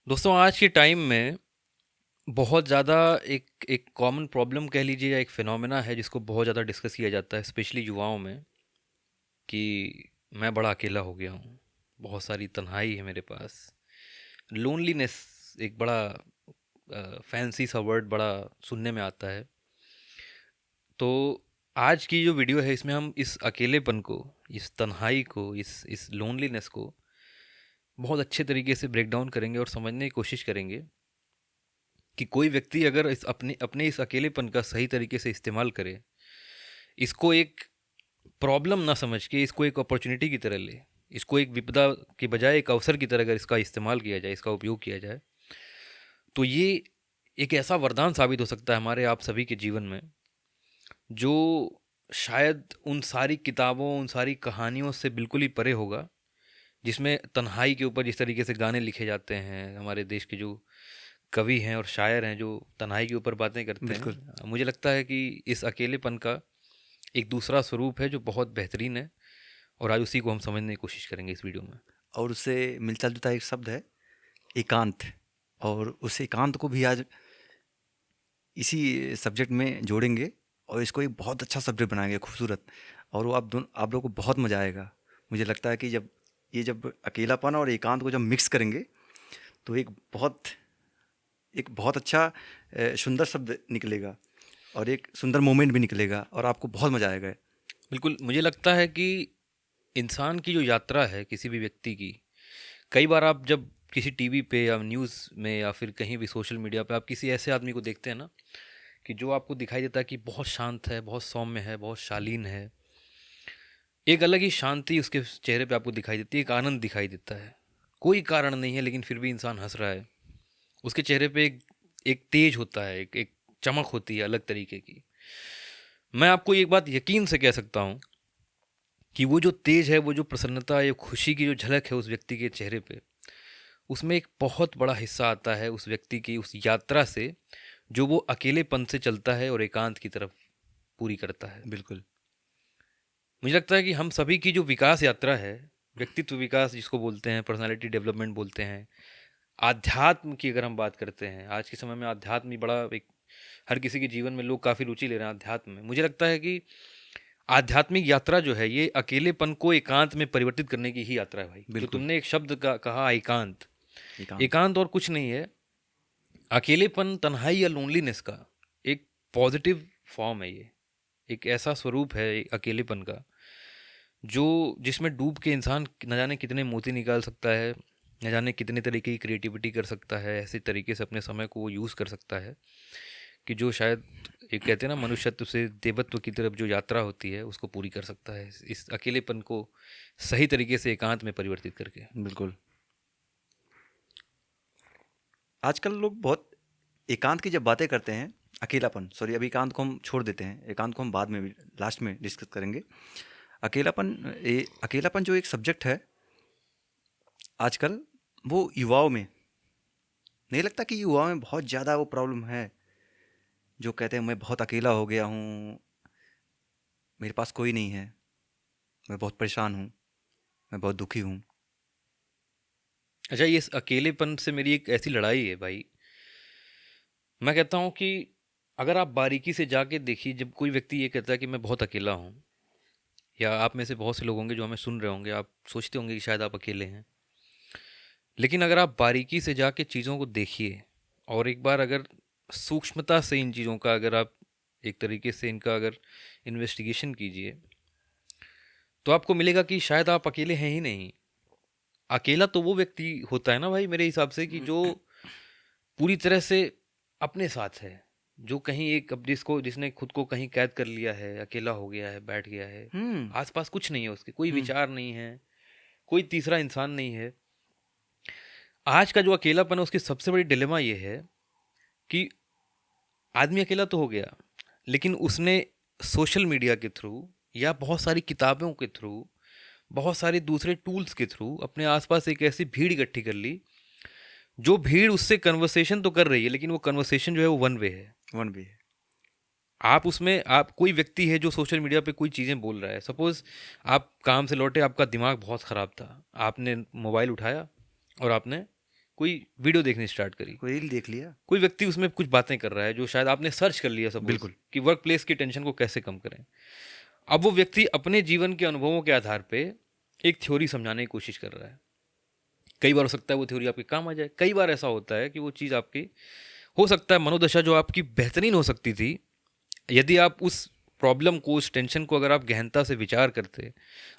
दोस्तों आज के टाइम में बहुत ज़्यादा एक एक कॉमन प्रॉब्लम कह लीजिए या एक फिनोमेना है जिसको बहुत ज़्यादा डिस्कस किया जाता है स्पेशली युवाओं में कि मैं बड़ा अकेला हो गया हूँ। बहुत सारी तन्हाई है मेरे पास। लोनलीनेस एक बड़ा फैंसी सा वर्ड बड़ा सुनने में आता है। तो आज की जो वीडियो है इसमें हम इस अकेलेपन को, इस तन्हाई को, इस लोनलीनेस को बहुत अच्छे तरीके से ब्रेक डाउन करेंगे और समझने की कोशिश करेंगे कि कोई व्यक्ति अगर इस अपने अपने इस अकेलेपन का सही तरीके से इस्तेमाल करे, इसको एक प्रॉब्लम ना समझ के इसको एक अपॉर्चुनिटी की तरह ले, इसको एक विपदा के बजाय एक अवसर की तरह अगर इसका इस्तेमाल किया जाए, इसका उपयोग किया जाए, तो ये एक ऐसा वरदान साबित हो सकता है हमारे आप सभी के जीवन में, जो शायद उन सारी किताबों, उन सारी कहानियों से बिल्कुल ही परे होगा, जिसमें तन्हाई के ऊपर जिस तरीके से गाने लिखे जाते हैं। हमारे देश के जो कवि हैं और शायर हैं जो तन्हाई के ऊपर बातें करते बिल्कुल। हैं, मुझे लगता है कि इस अकेलेपन का एक दूसरा स्वरूप है जो बहुत बेहतरीन है। और आज उसी को हम समझने की कोशिश करेंगे इस वीडियो में। और उससे मिलता-जुलता एक शब्द है एकांत। और उस एकांत को भी आज इसी सब्जेक्ट में जोड़ेंगे और इसको एक बहुत अच्छा सब्जेक्ट बनाएंगे, खूबसूरत। और वो आप लोगों को बहुत मज़ा आएगा। मुझे लगता है कि जब अकेलापन और एकांत को जब मिक्स करेंगे तो एक बहुत अच्छा सुंदर शब्द निकलेगा और एक सुंदर मोमेंट भी निकलेगा और आपको बहुत मज़ा आएगा। बिल्कुल, मुझे लगता है कि इंसान की जो यात्रा है किसी भी व्यक्ति की, कई बार आप जब किसी टीवी पे या न्यूज़ में या फिर कहीं भी सोशल मीडिया पे आप किसी ऐसे आदमी को देखते हैं ना, कि जो आपको दिखाई देता है कि बहुत शांत है, बहुत सौम्य है, बहुत शालीन है। एक अलग ही शांति उसके चेहरे पे आपको दिखाई देती है, एक आनंद दिखाई देता है। कोई कारण नहीं है लेकिन फिर भी इंसान हँस रहा है। उसके चेहरे पे एक एक तेज होता है, एक एक चमक होती है अलग तरीके की। मैं आपको एक बात यकीन से कह सकता हूँ कि वो जो तेज है, वो जो प्रसन्नता, ये खुशी की जो झलक है उस व्यक्ति के चेहरे पे, उसमें एक बहुत बड़ा हिस्सा आता है उस व्यक्ति की उस यात्रा से, जो वो अकेलेपन से चलता है और एकांत की तरफ पूरी करता है। बिल्कुल। मुझे लगता है कि हम सभी की जो विकास यात्रा है, व्यक्तित्व विकास जिसको बोलते हैं, पर्सनालिटी डेवलपमेंट बोलते हैं, आध्यात्म की अगर हम बात करते हैं, आज के समय में आध्यात्म ही बड़ा एक हर किसी के जीवन में लोग काफ़ी रुचि ले रहे हैं अध्यात्म में। मुझे लगता है कि आध्यात्मिक यात्रा जो है ये अकेलेपन को एकांत में परिवर्तित करने की ही यात्रा है भाई। जो बिल्कुल। तुमने एक शब्द का कहा एकांत, एकांत। एकांत और कुछ नहीं है। अकेलेपन, तन्हाई या लोनलीनेस का एक पॉजिटिव फॉर्म है ये। एक ऐसा स्वरूप है अकेलेपन का, जो जिसमें डूब के इंसान न जाने कितने मोती निकाल सकता है, न जाने कितने तरीके की क्रिएटिविटी कर सकता है, ऐसे तरीके से अपने समय को वो यूज़ कर सकता है कि जो शायद एक कहते हैं ना मनुष्यत्व से देवत्व की तरफ जो यात्रा होती है उसको पूरी कर सकता है इस अकेलेपन को सही तरीके से एकांत में परिवर्तित करके। बिल्कुल। आजकल लोग बहुत एकांत की जब बातें करते हैं, अकेलापन, सॉरी, अभी एकांत को हम छोड़ देते हैं, एकांत को हम बाद में भी लास्ट में डिस्कस करेंगे। अकेलापन जो एक सब्जेक्ट है आजकल, वो युवाओं में, नहीं लगता कि युवाओं में बहुत ज़्यादा वो प्रॉब्लम है, जो कहते हैं मैं बहुत अकेला हो गया हूँ, मेरे पास कोई नहीं है, मैं बहुत परेशान हूँ, मैं बहुत दुखी हूँ। अच्छा, ये इस अकेलेपन से मेरी एक ऐसी लड़ाई है भाई। मैं कहता हूँ कि अगर आप बारीकी से जाके देखिए, जब कोई व्यक्ति ये कहता है कि मैं बहुत अकेला हूँ, या आप में से बहुत से लोग होंगे जो हमें सुन रहे होंगे, आप सोचते होंगे कि शायद आप अकेले हैं। लेकिन अगर आप बारीकी से जाके चीज़ों को देखिए और एक बार अगर सूक्ष्मता से इन चीज़ों का अगर आप एक तरीके से इनका अगर इन्वेस्टिगेशन कीजिए, तो आपको मिलेगा कि शायद आप अकेले हैं ही नहीं। अकेला तो वो व्यक्ति होता है ना भाई, मेरे हिसाब से, कि जो पूरी तरह से अपने साथ है, जो कहीं एक अब जिसने खुद को कहीं कैद कर लिया है, अकेला हो गया है, बैठ गया है, हम्म। आसपास कुछ नहीं है, उसके कोई हम्म। विचार नहीं है, कोई तीसरा इंसान नहीं है। आज का जो अकेलापन है उसकी सबसे बड़ी डिलेमा ये है कि आदमी अकेला तो हो गया, लेकिन उसने सोशल मीडिया के थ्रू या बहुत सारी किताबों के थ्रू, बहुत सारे दूसरे टूल्स के थ्रू अपने आसपास एक ऐसी भीड़ इकट्ठी कर ली, जो भीड़ उससे कन्वर्सेशन तो कर रही है, लेकिन वो कन्वर्सेशन जो है वो वन वे है। वन भी है। आप उसमें, आप कोई व्यक्ति है जो सोशल मीडिया पे कोई चीज़ें बोल रहा है, सपोज आप काम से लौटे, आपका दिमाग बहुत ख़राब था, आपने मोबाइल उठाया और आपने कोई वीडियो देखनी स्टार्ट करी, कोई रील देख लिया। कोई व्यक्ति उसमें कुछ बातें कर रहा है जो शायद आपने सर्च कर लिया सब बिल्कुल। कि वर्क प्लेस की टेंशन को कैसे कम करें। अब वो व्यक्ति अपने जीवन के अनुभवों के आधार पे एक थ्योरी समझाने की कोशिश कर रहा है। कई बार हो सकता है वो थ्योरी आपके काम आ जाए, कई बार ऐसा होता है कि वो चीज़ आपकी, हो सकता है मनोदशा जो आपकी बेहतरीन हो सकती थी, यदि आप उस प्रॉब्लम को, उस टेंशन को अगर आप गहनता से विचार करते,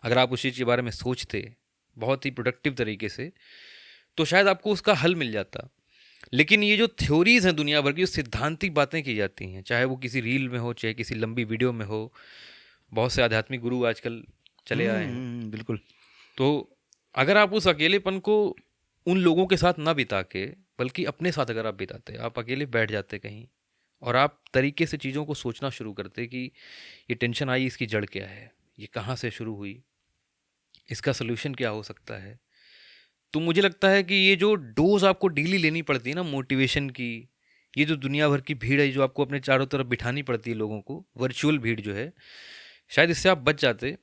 अगर आप उस चीज़ के बारे में सोचते बहुत ही प्रोडक्टिव तरीके से, तो शायद आपको उसका हल मिल जाता। लेकिन ये जो थ्योरीज हैं दुनिया भर की, जो सिद्धांतिक बातें की जाती हैं, चाहे वो किसी रील में हो, चाहे किसी लंबी वीडियो में हो, बहुत से आध्यात्मिक गुरु आजकल चले आए हैं, बिल्कुल। तो अगर आप उस अकेलेपन को उन लोगों के साथ ना बिता के, बल्कि अपने साथ अगर आप बिताते, आप अकेले बैठ जाते कहीं और आप तरीके से चीज़ों को सोचना शुरू करते कि ये टेंशन आई, इसकी जड़ क्या है, ये कहाँ से शुरू हुई, इसका सोल्यूशन क्या हो सकता है, तो मुझे लगता है कि ये जो डोज आपको डेली लेनी पड़ती है ना मोटिवेशन की, ये जो दुनिया भर की भीड़ है जो आपको अपने चारों तरफ बिठानी पड़ती है लोगों को, वर्चुअल भीड़ जो है, शायद इससे आप बच जाते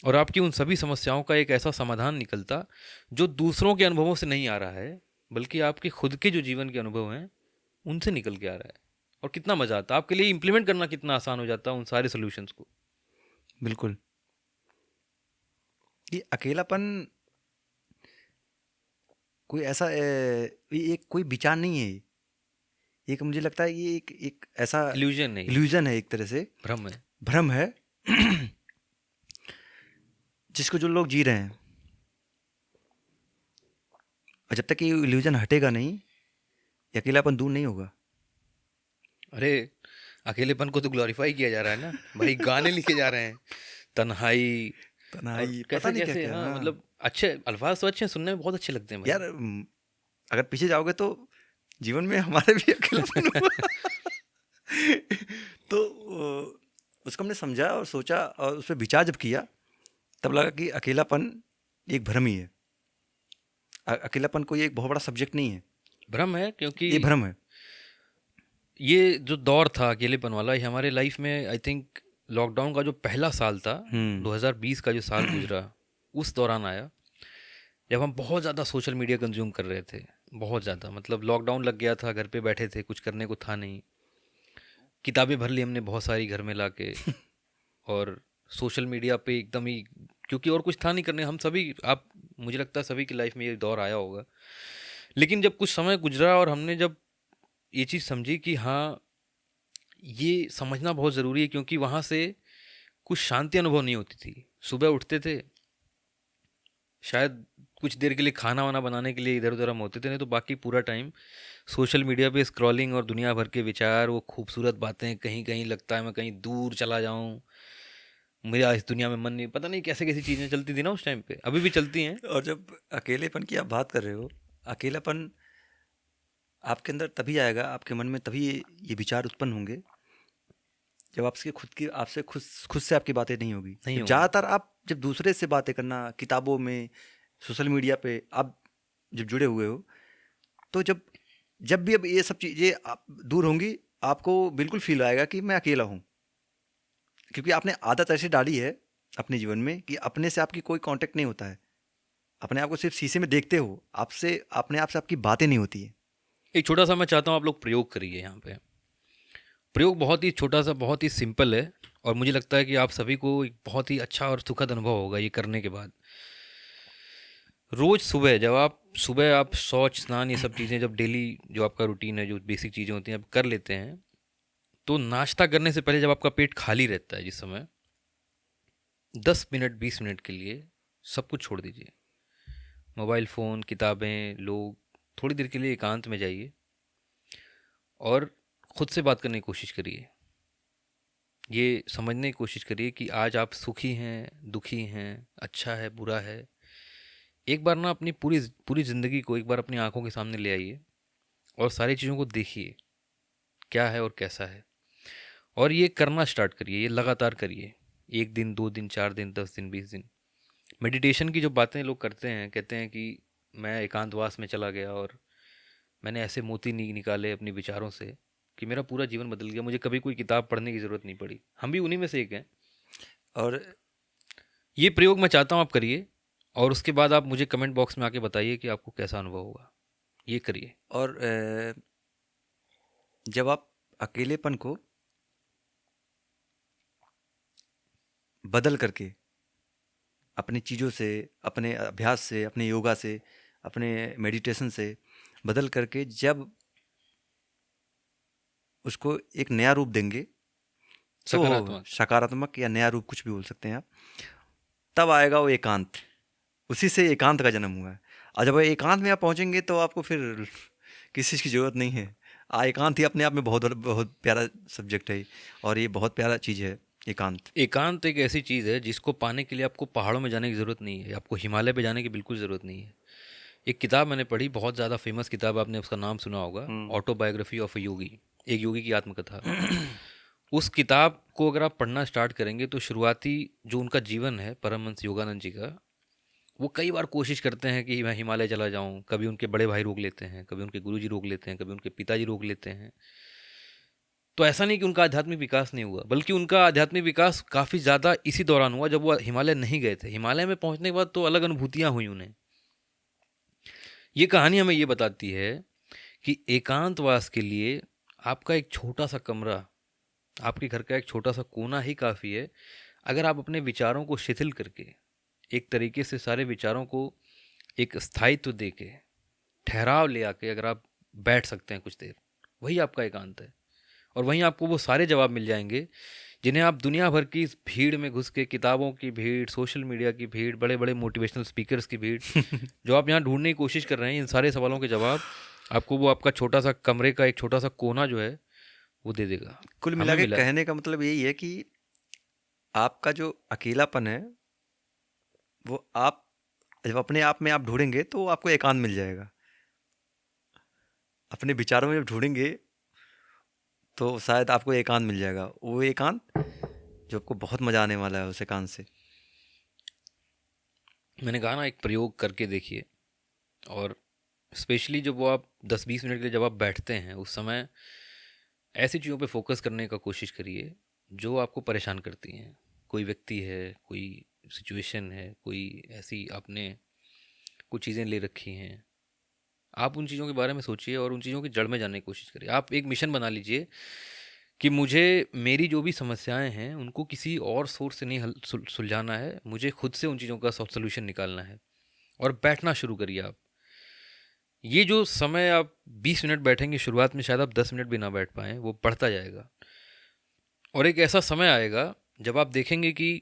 और आपकी उन सभी समस्याओं का एक ऐसा समाधान निकलता जो दूसरों के अनुभवों से नहीं आ रहा है, बल्कि आपके खुद के जो जीवन के अनुभव हैं उनसे निकल के आ रहा है। और कितना मज़ा आता, आपके लिए इम्प्लीमेंट करना कितना आसान हो जाता उन सारे सोल्यूशंस को। बिल्कुल। ये अकेलापन कोई ऐसा ये एक कोई विचार नहीं है। एक मुझे लगता है ये एक एक ऐसा इल्यूजन नहीं, इल्यूजन है, एक तरह से भ्रम है। भ्रम है जिसको जो लोग जी रहे हैं, और जब तक ये इल्यूजन हटेगा नहीं, ये अकेलापन दूर नहीं होगा। अरे अकेलेपन को तो ग्लोरीफाई किया जा रहा है ना भाई, गाने लिखे जा रहे हैं, तन्हाई, और तन्हाई, पता कैसे नहीं क्या कैसे, क्या। हाँ हाँ मतलब अच्छे अल्फाज तो अच्छे हैं, सुनने में बहुत अच्छे लगते हैं भाई। यार, अगर पीछे जाओगे तो जीवन में हमारे भी अकेलापन हुआ तो उसको हमने समझा और सोचा और उस पर विचार जब किया, तब लगा कि अकेलापन एक भ्रम ही है। अकेलापन कोई एक बहुत बड़ा सब्जेक्ट नहीं है, भ्रम है, क्योंकि ये भ्रम है। ये जो दौर था अकेलेपन वाला, ये हमारे लाइफ में आई थिंक लॉकडाउन का जो पहला साल था, 2020 का जो साल गुजरा, उस दौरान आया जब हम बहुत ज़्यादा सोशल मीडिया कंज्यूम कर रहे थे। बहुत ज़्यादा, मतलब लॉकडाउन लग गया था, घर पे बैठे थे, कुछ करने को था नहीं, किताबें भर ली हमने बहुत सारी घर में लाके और सोशल मीडिया पे एकदम ही, क्योंकि और कुछ था नहीं करने, हम सभी, आप, मुझे लगता है सभी की लाइफ में ये दौर आया होगा। लेकिन जब कुछ समय गुजरा और हमने जब ये चीज़ समझी कि हाँ, ये समझना बहुत ज़रूरी है, क्योंकि वहाँ से कुछ शांति अनुभव नहीं होती थी। सुबह उठते थे, शायद कुछ देर के लिए खाना वाना बनाने के लिए इधर उधर हम होते थे, नहीं तो बाकी पूरा टाइम सोशल मीडिया पे स्क्रॉलिंग और दुनिया भर के विचार, वो खूबसूरत बातें, कहीं कहीं लगता है मैं कहीं दूर चला जाऊं, मेरा इस दुनिया में मन नहीं, पता नहीं कैसे कैसी चीज़ें चलती थी ना उस टाइम पे, अभी भी चलती हैं। और जब अकेलेपन की आप बात कर रहे हो, अकेलापन आपके अंदर तभी आएगा, आपके मन में तभी ये विचार उत्पन्न होंगे जब आपसे खुद की, आपसे खुद से आपकी बातें नहीं होगी। नहीं होगी। ज़्यादातर आप जब दूसरे से बातें करना, किताबों में, सोशल मीडिया पे आप जब जुड़े हुए हो, तो जब जब भी अब ये सब चीज़ें आप दूर होंगी, आपको बिल्कुल फील आएगा कि मैं अकेला हूँ, क्योंकि आपने आदत ऐसी डाली है अपने जीवन में कि अपने से आपकी कोई कांटेक्ट नहीं होता है। अपने आप को सिर्फ शीशे में देखते हो, आपसे अपने आप से आपकी बातें नहीं होती है। एक छोटा सा मैं चाहता हूँ आप लोग प्रयोग करिए यहाँ पे। प्रयोग बहुत ही छोटा सा, बहुत ही सिंपल है, और मुझे लगता है कि आप सभी को एक बहुत ही अच्छा और सुखद अनुभव होगा ये करने के बाद। रोज़ सुबह जब आप, सुबह आप शौच, स्नान, ये सब चीज़ें जब डेली जो आपका रूटीन है, जो बेसिक चीज़ें होती हैं आप कर लेते हैं, तो नाश्ता करने से पहले जब आपका पेट खाली रहता है, जिस समय 10 मिनट 20 मिनट के लिए सब कुछ छोड़ दीजिए, मोबाइल फ़ोन, किताबें, लोग, थोड़ी देर के लिए एकांत में जाइए और ख़ुद से बात करने की कोशिश करिए। ये समझने की कोशिश करिए कि आज आप सुखी हैं, दुखी हैं, अच्छा है, बुरा है। एक बार ना अपनी पूरी पूरी ज़िंदगी को एक बार अपनी आंखों के सामने ले आइए और सारी चीज़ों को देखिए क्या है और कैसा है, और ये करना स्टार्ट करिए, ये लगातार करिए, 1 दिन 2 दिन 4 दिन 10 दिन 20 दिन। मेडिटेशन की जो बातें लोग करते हैं, कहते हैं कि मैं एकांतवास में चला गया और मैंने ऐसे मोती निकाले अपने विचारों से कि मेरा पूरा जीवन बदल गया, मुझे कभी कोई किताब पढ़ने की ज़रूरत नहीं पड़ी। हम भी उन्हीं में से एक हैं। और ये प्रयोग मैं चाहता हूँ आप करिए, और उसके बाद आप मुझे कमेंट बॉक्स में आके बताइए कि आपको कैसा अनुभव होगा। ये करिए। और जब आप अकेलेपन को बदल करके अपनी चीज़ों से, अपने अभ्यास से, अपने योगा से, अपने मेडिटेशन से बदल करके जब उसको एक नया रूप देंगे, तो सकारात्मक। सकारात्मक या नया रूप कुछ भी बोल सकते हैं आप, तब आएगा वो एकांत। उसी से एकांत का जन्म हुआ है। और जब एकांत में आप पहुंचेंगे तो आपको फिर किसी चीज़ की ज़रूरत नहीं है। एकांत ही अपने आप में बहुत बहुत प्यारा सब्जेक्ट है, और ये बहुत प्यारा चीज़ है एकांत। एकांत एक ऐसी चीज़ है जिसको पाने के लिए आपको पहाड़ों में जाने की ज़रूरत नहीं है, आपको हिमालय पे जाने की बिल्कुल ज़रूरत नहीं है। एक किताब मैंने पढ़ी, बहुत ज़्यादा फेमस किताब, आपने उसका नाम सुना होगा, ऑटोबायोग्राफी ऑफ अ योगी, एक योगी की आत्मकथा। उस किताब को अगर आप पढ़ना स्टार्ट करेंगे तो शुरुआती जो उनका जीवन है परमहंस योगानंद जी का, वो कई बार कोशिश करते हैं कि मैं हिमालय चला जाऊं। कभी उनके बड़े भाई रोक लेते हैं, कभी उनके गुरुजी रोक लेते हैं, कभी उनके पिताजी रोक लेते हैं। तो ऐसा नहीं कि उनका आध्यात्मिक विकास नहीं हुआ, बल्कि उनका आध्यात्मिक विकास काफ़ी ज़्यादा इसी दौरान हुआ जब वो हिमालय नहीं गए थे। हिमालय में पहुंचने के बाद तो अलग अनुभूतियां हुई उन्हें। ये कहानी हमें ये बताती है कि एकांतवास के लिए आपका एक छोटा सा कमरा, आपके घर का एक छोटा सा कोना ही काफ़ी है। अगर आप अपने विचारों को शिथिल करके, एक तरीके से सारे विचारों को एक स्थायित्व दे के, ठहराव ले आके अगर आप बैठ सकते हैं कुछ देर, वही आपका एकांत है। और वहीं आपको वो सारे जवाब मिल जाएंगे जिन्हें आप दुनिया भर की इस भीड़ में घुस के, किताबों की भीड़, सोशल मीडिया की भीड़, बड़े बड़े मोटिवेशनल स्पीकर्स की भीड़, जो आप यहाँ ढूंढने की कोशिश कर रहे हैं, इन सारे सवालों के जवाब आपको वो आपका छोटा सा कमरे का एक छोटा सा कोना जो है वो दे देगा। कुल मिला हमें के मिला है। कहने का मतलब यही है कि आपका जो अकेलापन है, वो आप जब अपने आप में आप ढूंढेंगे तो आपको एकांत मिल जाएगा। अपने विचारों में जब ढूंढेंगे तो शायद आपको एकांत मिल जाएगा, वो एकांत जो आपको बहुत मजा आने वाला है उस एकांत से। मैंने कहा ना, एक प्रयोग करके देखिए। और स्पेशली जब वो आप 10-20 मिनट के लिए जब आप बैठते हैं, उस समय ऐसी चीज़ों पे फोकस करने का कोशिश करिए जो आपको परेशान करती हैं। कोई व्यक्ति है, कोई सिचुएशन है, कोई ऐसी आपने कुछ चीज़ें ले रखी हैं, आप उन चीज़ों के बारे में सोचिए और उन चीज़ों की जड़ में जानने की कोशिश करिए। आप एक मिशन बना लीजिए कि मुझे मेरी जो भी समस्याएं हैं उनको किसी और सोर्स से नहीं सुलझाना है, मुझे खुद से उन चीज़ों का सोल्यूशन निकालना है। और बैठना शुरू करिए आप। ये जो समय आप 20 मिनट बैठेंगे, शुरुआत में शायद आप 10 मिनट भी ना बैठ पाएँ, वो बढ़ता जाएगा। और एक ऐसा समय आएगा जब आप देखेंगे कि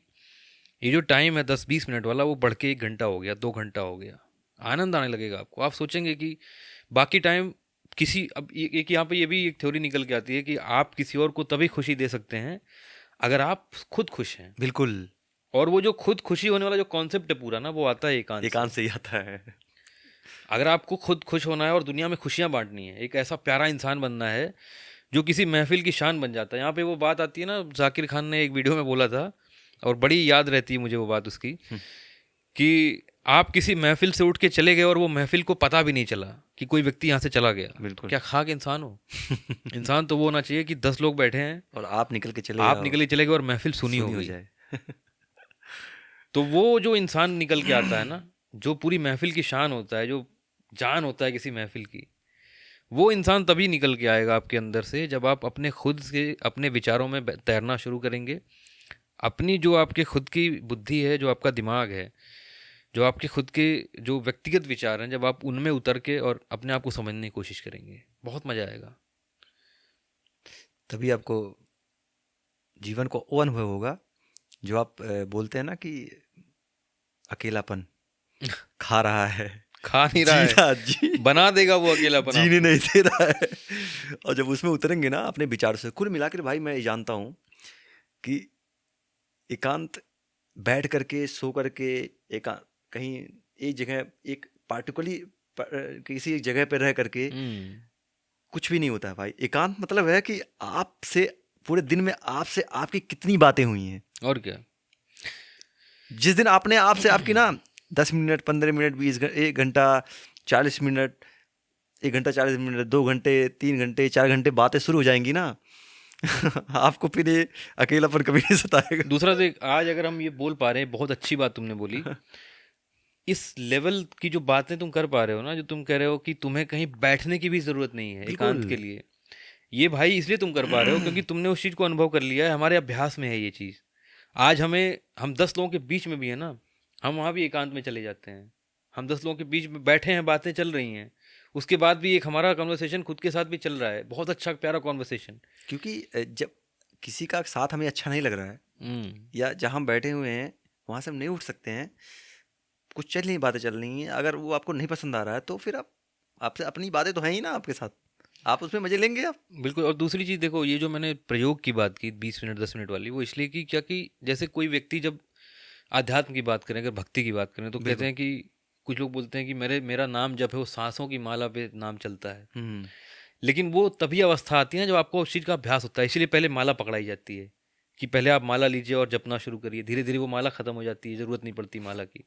ये जो टाइम है 10-20 मिनट वाला, वो बढ़ के 1 घंटा हो गया, 2 घंटा हो गया। आनंद आने लगेगा आपको। आप सोचेंगे कि बाकी टाइम किसी, अब एक यहाँ पे ये भी एक थ्योरी निकल के आती है कि आप किसी और को तभी खुशी दे सकते हैं अगर आप खुद खुश हैं। बिल्कुल। और वो जो खुद खुशी होने वाला जो कॉन्सेप्ट है पूरा ना, वो आता है एकांत एकांत से। से ही आता है। अगर आपको खुद खुश होना है और दुनिया में खुशियां बांटनी है, एक ऐसा प्यारा इंसान बनना है जो किसी महफिल की शान बन जाता है। यहाँ पे वो बात आती है ना, जाकिर खान ने एक वीडियो में बोला था और बड़ी याद रहती है मुझे वो बात उसकी, कि आप किसी महफिल से उठ के चले गए और वो महफिल को पता भी नहीं चला कि कोई व्यक्ति यहाँ से चला गया। बिल्कुल। क्या खाक इंसान हो। इंसान तो वो होना चाहिए कि 10 लोग बैठे हैं, और आप निकल के चले आप जाओ, निकल के चले गए और महफिल सुनी हो सुनी हो गई। जाए। तो वो जो इंसान निकल के आता है ना, जो पूरी महफिल की शान होता है, जो जान होता है किसी महफिल की, वो इंसान तभी निकल के आएगा आपके अंदर से जब आप अपने खुद से अपने विचारों में तैरना शुरू करेंगे। अपनी जो आपके खुद की बुद्धि है, जो आपका दिमाग है, जो आपके खुद के जो व्यक्तिगत विचार हैं, जब आप उनमें उतर के और अपने आप को समझने की कोशिश करेंगे, बहुत मज़ा आएगा। तभी आपको जीवन को वो अनुभव होगा जो आप बोलते हैं ना कि अकेलापन खा रहा है, खा नहीं रहा है, बना देगा वो अकेलापन जीने आपको। नहीं दे रहा है। और जब उसमें उतरेंगे ना अपने विचार से, कुल मिलाकर भाई मैं ये जानता हूँ कि एकांत बैठ करके, सो करके, एक कहीं एक जगह, एक पार्टिकुलरली किसी एक जगह पे रह करके कुछ भी नहीं होता है भाई। एकांत मतलब है कि आपसे पूरे दिन में आपसे आपकी कितनी बातें हुई हैं। और क्या। जिस दिन आपने आपसे आपकी ना 10 मिनट, 15 मिनट, 1 घंटा, 40 मिनट, 1 घंटा 40 मिनट, 2 घंटे, 3 घंटे, 4 घंटे बातें शुरू हो जाएंगी ना, आपको फिर ये अकेलापन कभी नहीं सताएगा। दूसरा तो आज अगर हम ये बोल पा रहे हैं, बहुत अच्छी बात तुमने बोली इस लेवल की जो बातें तुम कर पा रहे हो ना, जो तुम कह रहे हो कि तुम्हें कहीं बैठने की भी ज़रूरत नहीं है बिल्कुल। एकांत के लिए, ये भाई इसलिए तुम कर पा रहे हो क्योंकि तुमने उस चीज़ को अनुभव कर लिया है। हमारे अभ्यास में है ये चीज़। आज हम 10 लोगों के बीच में भी है ना, हम वहाँ भी एकांत में चले जाते हैं। हम 10 लोगों के बीच में बैठे हैं, बातें चल रही हैं, उसके बाद भी एक हमारा कन्वर्सेशन खुद के साथ भी चल रहा है, बहुत अच्छा प्यारा कॉन्वर्सेशन। क्योंकि जब किसी का साथ हमें अच्छा नहीं लग रहा है, हम्म। या जहाँ हम बैठे हुए हैं वहाँ से हम नहीं उठ सकते हैं, कुछ चल नहीं, बातें चल रही हैं, अगर वो आपको नहीं पसंद आ रहा है तो फिर आप, आपसे अपनी बातें तो हैं ही ना आपके साथ, आप उसमें मजे लेंगे आप। बिल्कुल। और दूसरी चीज़ देखो, ये जो मैंने प्रयोग की बात की 20 मिनट 10 मिनट वाली, वो इसलिए की क्या कि जैसे कोई व्यक्ति जब आध्यात्म की बात करें, अगर भक्ति की बात करें, तो कहते बिल्कुल। हैं कि कुछ लोग बोलते हैं कि मेरा नाम जब है वो सांसों की माला पे नाम चलता है। हम्म। लेकिन वो तभी अवस्था आती है जब आपको उस चीज़ का अभ्यास होता है, इसीलिए पहले माला पकड़ाई जाती है कि पहले आप माला लीजिए और जपना शुरू करिए। धीरे धीरे वो माला खत्म हो जाती है, ज़रूरत नहीं पड़ती माला की।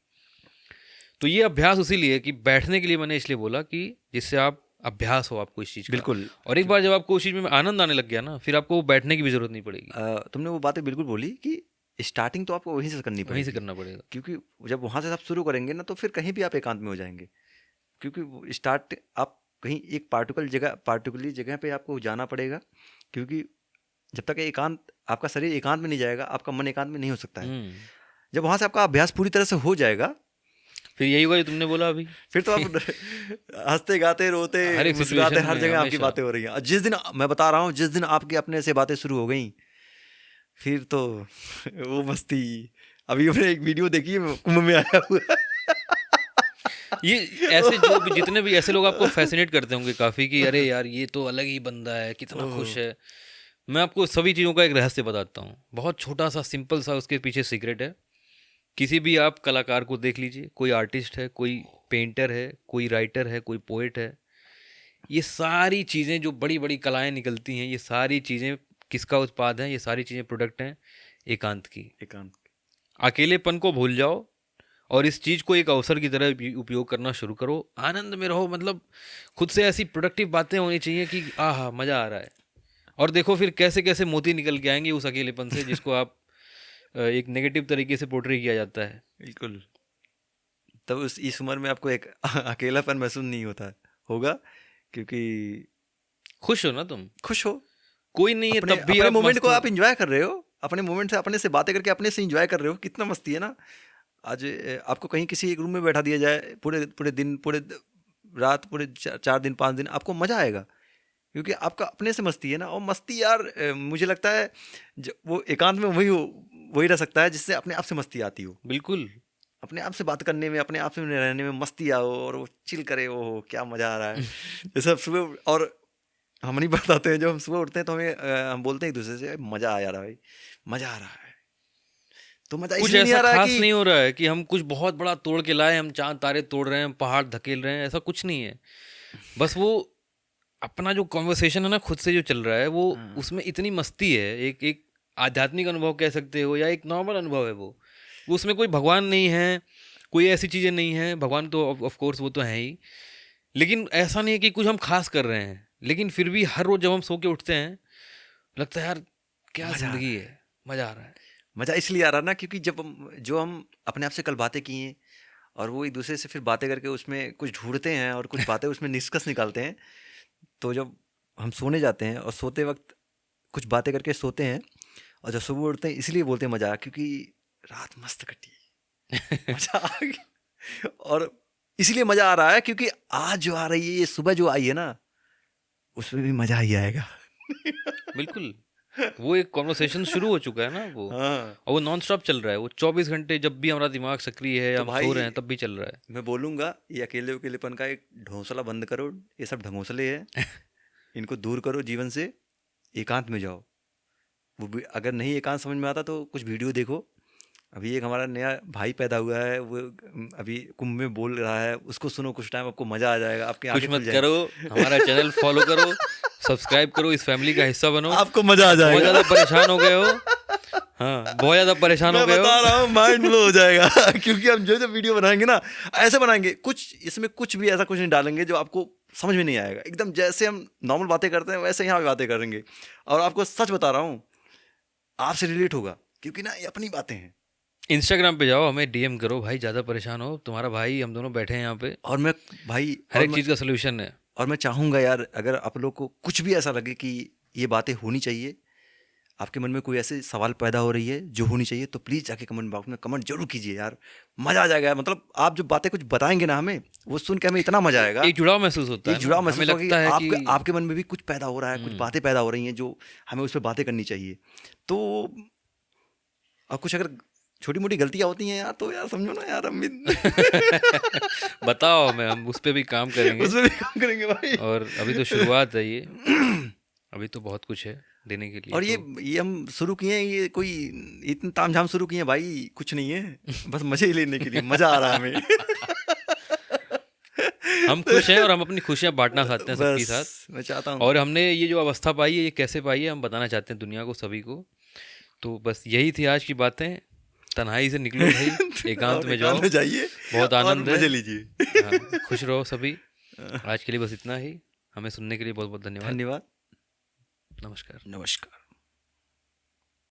तो ये अभ्यास उसीलिए है कि बैठने के लिए मैंने इसलिए बोला कि जिससे आप अभ्यास हो आपको इस चीज़ का। बिल्कुल। और एक बार जब आपको उस चीज़ में आनंद आने लग गया ना, फिर आपको वो बैठने की भी ज़रूरत नहीं पड़ेगी, तुमने वो बातें बिल्कुल बोली कि स्टार्टिंग तो आपको वहीं से करनी वहीं से पड़ेगी, करना पड़ेगा। क्योंकि जब वहाँ से आप शुरू करेंगे ना तो फिर कहीं भी आप एकांत में हो जाएंगे, क्योंकि स्टार्ट आप कहीं एक पार्टिकुलर जगह पे आपको जाना पड़ेगा, क्योंकि जब तक एकांत, आपका शरीर एकांत में नहीं जाएगा, आपका मन एकांत में नहीं हो सकता है। हम्म। जब वहाँ से आपका अभ्यास पूरी तरह से हो जाएगा, फिर यही हुआ जो तुमने बोला अभी। फिर तो आप हंसते गाते रोते हर एक मुस्कुराते सिचुएशन हर में जगह आपकी हमेशा। बातें हो रही हैं। और जिस दिन, मैं बता रहा हूँ, जिस दिन आपकी अपने से बातें शुरू हो गई, फिर तो वो मस्ती। अभी मैंने एक वीडियो देखी है, कुंभ में आया हुआ है। ये ऐसे जो भी जितने भी ऐसे लोग आपको फैसिनेट करते होंगे काफ़ी कि अरे यार ये तो अलग ही बंदा है, कितना ओह। खुश है। मैं आपको सभी चीज़ों का एक रहस्य बताता हूँ, बहुत छोटा सा सिंपल सा, उसके पीछे सीक्रेट है। किसी भी आप कलाकार को देख लीजिए, कोई आर्टिस्ट है, कोई पेंटर है, कोई राइटर है, कोई पोएट है, ये सारी चीज़ें जो बड़ी बड़ी कलाएं निकलती हैं, ये सारी चीज़ें किसका उत्पाद हैं? ये सारी चीज़ें प्रोडक्ट हैं एकांत की। एकांत। अकेलेपन को भूल जाओ और इस चीज़ को एक अवसर की तरह उपयोग करना शुरू करो, आनंद में रहो। मतलब खुद से ऐसी प्रोडक्टिव बातें होनी चाहिए कि आहा मज़ा आ रहा है। और देखो फिर कैसे कैसे मोती निकल के आएंगे उस अकेलेपन से, जिसको आप एक नेगेटिव तरीके से पोर्ट्रे किया जाता है। बिल्कुल। तब उस इस उम्र में आपको एक अकेलापन महसूस नहीं होता होगा, क्योंकि खुश हो ना तुम, खुश हो, कोई नहीं है अपने तब भी अपने आप मोमेंट मस्त को हो। आप एंजॉय कर रहे हो, अपने मोमेंट से, अपने से बातें करके अपने से एंजॉय कर रहे हो, कितना मस्ती है ना। आज आपको कहीं किसी एक रूम में बैठा दिया जाए, पूरे पूरे दिन, रात, पूरे 4 दिन 5 दिन, आपको मजा आएगा, क्योंकि आपका अपने से मस्ती है ना। और मस्ती यार, मुझे लगता है वो एकांत में वही रह सकता है जिससे अपने आप से मस्ती आती हो, बिल्कुल। अपने आप से बात करने में, अपने आप से रहने में मस्ती आओ, और वो चिल करे, वो क्या मजा आ रहा है। जैसे अब सुबह, और हम नहीं बताते हैं, जब हम सुबह उठते हैं तो हमें हम बोलते हैं एक दूसरे से, मजा आ रहा है भाई, मजा आ रहा है। तो मजा कुछ इसलिए नहीं ऐसा आ रहा है खास कि नहीं हो रहा है कि हम कुछ बहुत बड़ा तोड़ के लाए, हम चांद तारे तोड़ रहे हैं, पहाड़ धकेल रहे हैं, ऐसा कुछ नहीं है। बस वो अपना जो कॉन्वर्सेशन है ना खुद से जो चल रहा है, वो हाँ, उसमें इतनी मस्ती है, एक एक आध्यात्मिक अनुभव कह सकते हो या एक नॉर्मल अनुभव है वो उसमें कोई भगवान नहीं है, कोई ऐसी चीज़ें नहीं है। भगवान तो ऑफ कोर्स वो तो है ही, लेकिन ऐसा नहीं है कि कुछ हम खास कर रहे हैं। लेकिन फिर भी हर रोज जब हम सो के उठते हैं, लगता है यार क्या मजा आ रहा ज़िंदगी है। है, मज़ा आ रहा है। मजा इसलिए आ रहा है ना, क्योंकि जो हम अपने आप से कल बातें की हैं, और वो एक दूसरे से फिर बातें करके उसमें कुछ ढूंढते हैं और कुछ बातें उसमें निष्कर्ष निकालते हैं। तो जब हम सोने जाते हैं और सोते वक्त कुछ बातें करके सोते हैं, और जब सुबह उठते हैं, इसलिए बोलते हैं मजा, क्योंकि रात मस्त कटी, मजा आ गया। और इसलिए मजा आ रहा है क्योंकि आज जो आ रही है, ये सुबह जो आई है ना, उसमें भी मजा ही आएगा। बिल्कुल। वो एक कॉन्वर्सेशन शुरू हो चुका है ना वो, हाँ। और वो नॉन स्टॉप चल रहा है, वो 24 घंटे, जब भी हमारा दिमाग सक्रिय है, तो हम सो भाई रहे हैं, तब भी चल रहा है। मैं बोलूंगा, ये अकेलेपन का एक ढोंसला बंद करो, ये सब ढंगोसले हैं, इनको दूर करो जीवन से, एकांत में जाओ। वो भी अगर नहीं एकांत समझ में आता तो कुछ वीडियो देखो। अभी एक हमारा नया भाई पैदा हुआ है, वो अभी कुंभ में बोल रहा है, उसको सुनो कुछ टाइम, आपको मजा आ जाएगा, आपकी कुछ आंखें खुल मत जाएंगी। करो, हमारा चैनल फॉलो करो, सब्सक्राइब करो, इस फैमिली का हिस्सा बनो। आपको मजा आ बहुत जाएगा। ज़्यादा परेशान हो गए हो, हाँ बहुत ज़्यादा परेशान हो मैं गए हो। बता रहा हूँ, माइंड ब्लो हो जाएगा। क्योंकि हम जो वीडियो बनाएंगे ना, ऐसे बनाएंगे, कुछ इसमें कुछ भी ऐसा कुछ नहीं डालेंगे जो आपको समझ में नहीं आएगा। एकदम जैसे हम नॉर्मल बातें करते हैं वैसे यहाँ भी बातें करेंगे। और आपको सच बता रहा हूँ, आपसे रिलेट होगा, क्योंकि ना ये अपनी बातें हैं। इंस्टाग्राम पे जाओ, हमें डीएम करो भाई, ज़्यादा परेशान हो, तुम्हारा भाई, हम दोनों बैठे हैं यहाँ पे, और मैं भाई हर एक चीज़ का सोल्यूशन है। और मैं चाहूँगा यार, अगर आप लोग को कुछ भी ऐसा लगे कि ये बातें होनी चाहिए, आपके मन में कोई ऐसे सवाल पैदा हो रही है जो होनी चाहिए, तो प्लीज़ जाके कमेंट बॉक्स में कमेंट जरूर कीजिए यार, मज़ा आ जाएगा। मतलब आप जो बातें कुछ बताएंगे ना हमें, वो सुन के हमें इतना मज़ा आएगा, एक जुड़ाव महसूस होता एक है जुड़ाव ना, हमें महसूस होगा कि लगता है कि आपके आपके मन में भी कुछ पैदा हो रहा है, कुछ बातें पैदा हो रही हैं जो हमें उस पर बातें करनी चाहिए। तो और कुछ अगर छोटी मोटी गलतियाँ होती हैं यार, तो यार समझो ना यार, हम भी बताओ हमें, हम उस पे भी काम करेंगे। उसमें भी काम करेंगे भाई। और अभी तो शुरुआत है ये, अभी तो बहुत कुछ है देने के लिए। और तो ये हम शुरू किए हैं, ये कोई इतनी तामझाम शुरू किए हैं भाई, कुछ नहीं है, बस मजे ही लेने के लिए, मजा आ रहा है हमें। हम खुश हैं और हम अपनी खुशियाँ बांटना चाहते हैं सबके साथ। बस मैं चाहता हूँ। और हमने ये जो अवस्था पाई है, ये कैसे पाई है, हम बताना चाहते हैं दुनिया को, सभी को। तो बस यही थी आज की बातें। तन्हाई से निकलो भाई, एकांत और में एकांत जाओ, में जाइए बहुत और आनंद है। मजे लीजिए। हाँ, खुश रहो सभी। आज के लिए बस इतना ही। हमें सुनने के लिए बहुत बहुत धन्यवाद। धन्यवाद। नमस्कार। नमस्कार।